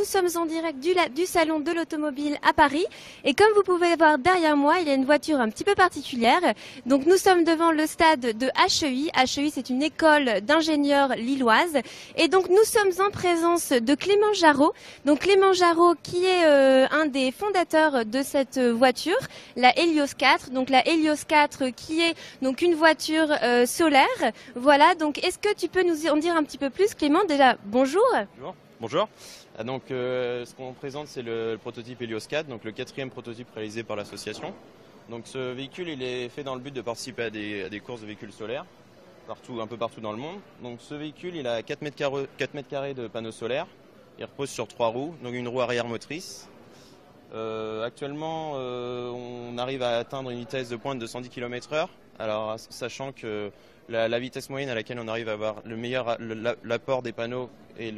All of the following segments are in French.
sommes en direct du salon de l'automobile à Paris. Et comme vous pouvez voir derrière moi, il y a une voiture un petit peu particulière. Donc nous sommes devant le stade de HEI. HEI, c'est une école d'ingénieurs lilloise. Et donc nous sommes en présence de Clément Jarraud. Donc Clément Jarraud qui est un des fondateurs de cette voiture, la Helios 4. Donc la Helios 4 qui est donc une voiture solaire. Voilà, donc est-ce que tu peux nous en dire un petit peu plus, Clément? Déjà, bonjour. Bonjour. Donc, ce qu'on présente, c'est le prototype Helios 4, donc le 4e prototype réalisé par l'association. Donc, ce véhicule, il est fait dans le but de participer à des courses de véhicules solaires, un peu partout dans le monde. Donc, ce véhicule, il a 4 mètres carrés de panneaux solaires. Il repose sur 3 roues, donc une roue arrière motrice. Actuellement, on arrive à atteindre une vitesse de pointe de 110 km/h. Alors, sachant que la vitesse moyenne à laquelle on arrive à avoir le meilleur l'apport des panneaux et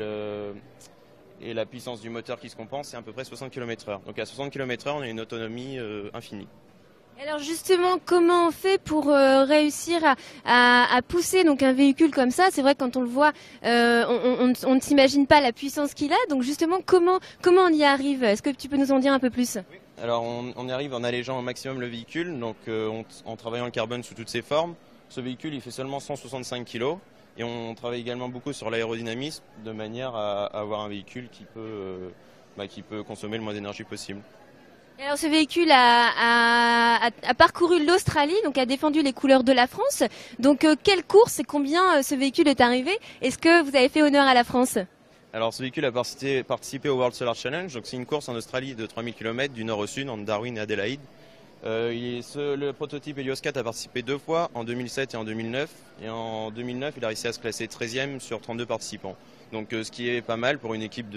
la puissance du moteur qui se compense, c'est à peu près 60 km/h. Donc à 60 km/h, on a une autonomie infinie. Alors justement, comment on fait pour réussir à pousser donc un véhicule comme ça? C'est vrai que quand on le voit, on ne s'imagine pas la puissance qu'il a. Donc justement, comment on y arrive? Est-ce que tu peux nous en dire un peu plus? Oui. Alors on y arrive en allégeant au maximum le véhicule, donc en travaillant le carbone sous toutes ses formes. Ce véhicule, il fait seulement 165 kg et on travaille également beaucoup sur l'aérodynamisme de manière à avoir un véhicule qui peut consommer le moins d'énergie possible. Et alors ce véhicule a parcouru l'Australie, donc a défendu les couleurs de la France. Donc quelle course et combien ce véhicule est arrivé? Est-ce que vous avez fait honneur à la France? Alors ce véhicule a participé au World Solar Challenge, donc c'est une course en Australie de 3000 km du nord au sud, entre Darwin et Adélaïde. Le prototype Helios 4 a participé 2 fois, en 2007 et en 2009. Et en 2009, il a réussi à se classer 13e sur 32 participants. Donc ce qui est pas mal pour une équipe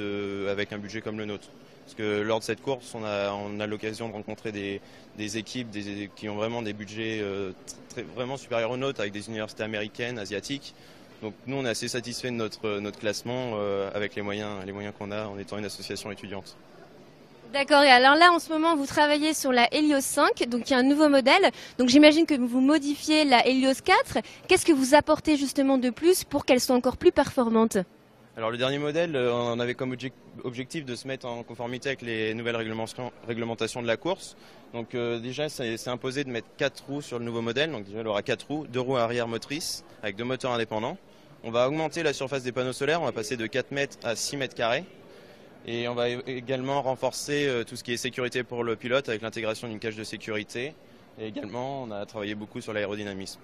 avec un budget comme le nôtre. Parce que lors de cette course, on a l'occasion de rencontrer des équipes qui ont vraiment des budgets vraiment supérieurs aux nôtres, avec des universités américaines, asiatiques. Donc nous, on est assez satisfait de notre classement avec les moyens qu'on a en étant une association étudiante. D'accord, et alors là en ce moment vous travaillez sur la Helios 5, donc il y a un nouveau modèle, donc j'imagine que vous modifiez la Helios 4. Qu'est-ce que vous apportez justement de plus pour qu'elle soit encore plus performante? Alors le dernier modèle, on avait comme objectif de se mettre en conformité avec les nouvelles réglementations de la course. Donc déjà c'est imposé de mettre 4 roues sur le nouveau modèle, donc déjà il aura 4 roues, 2 roues arrière motrices avec 2 moteurs indépendants. On va augmenter la surface des panneaux solaires, on va passer de 4 mètres à 6 mètres carrés. Et on va également renforcer tout ce qui est sécurité pour le pilote avec l'intégration d'une cage de sécurité. Et également, on a travaillé beaucoup sur l'aérodynamisme.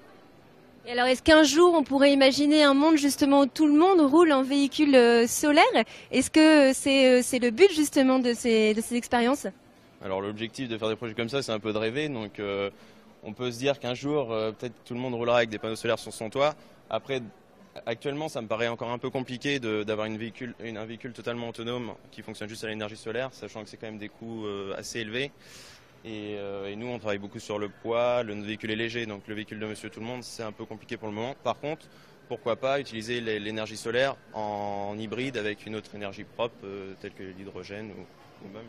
Et alors, est-ce qu'un jour, on pourrait imaginer un monde justement où tout le monde roule en véhicule solaire? Est-ce que c'est le but justement de ces expériences? Alors l'objectif de faire des projets comme ça, c'est un peu de rêver. Donc on peut se dire qu'un jour, peut-être tout le monde roulera avec des panneaux solaires sur son toit. Après, actuellement, ça me paraît encore un peu compliqué d'avoir un véhicule totalement autonome qui fonctionne juste à l'énergie solaire, sachant que c'est quand même des coûts assez élevés. Et nous, on travaille beaucoup sur le poids, le véhicule est léger, donc le véhicule de Monsieur Tout-le-Monde, c'est un peu compliqué pour le moment. Par contre, pourquoi pas utiliser l'énergie solaire en hybride avec une autre énergie propre, telle que l'hydrogène, ou même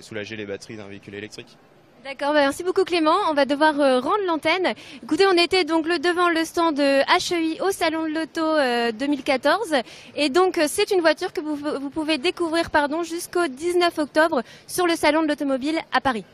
soulager les batteries d'un véhicule électrique. D'accord, merci beaucoup Clément. On va devoir rendre l'antenne. Écoutez, on était donc devant le stand de HEI au Salon de l'Auto 2014. Et donc, c'est une voiture que vous pouvez découvrir jusqu'au 19 octobre sur le Salon de l'Automobile à Paris.